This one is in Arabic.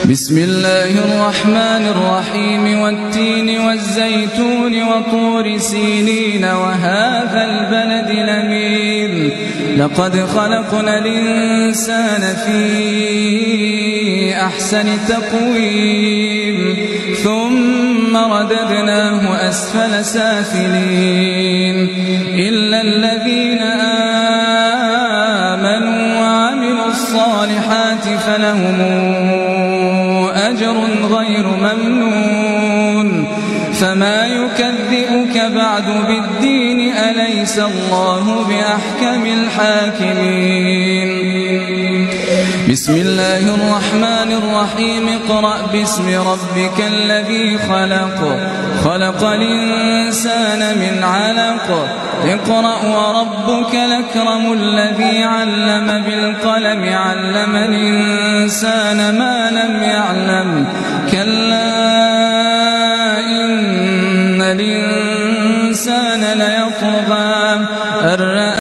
بسم الله الرحمن الرحيم والتين والزيتون وطور سينين وهذا البلد الأمين لقد خلقنا الإنسان في أحسن تقويم ثم رددناه أسفل سافلين إلا الذين آمنوا وعملوا الصالحات فلهم أجر غير ممنون فما يكذبك بعد بالدين أليس الله بأحكم الحاكمين بسم الله الرحمن الرحيم اقرأ باسم ربك الذي خلق الإنسان من علق اقرأ وربك الأكرم الذي علم بالقلم علم الإنسان ما لم يعلم كلا إن الإنسان ليطغى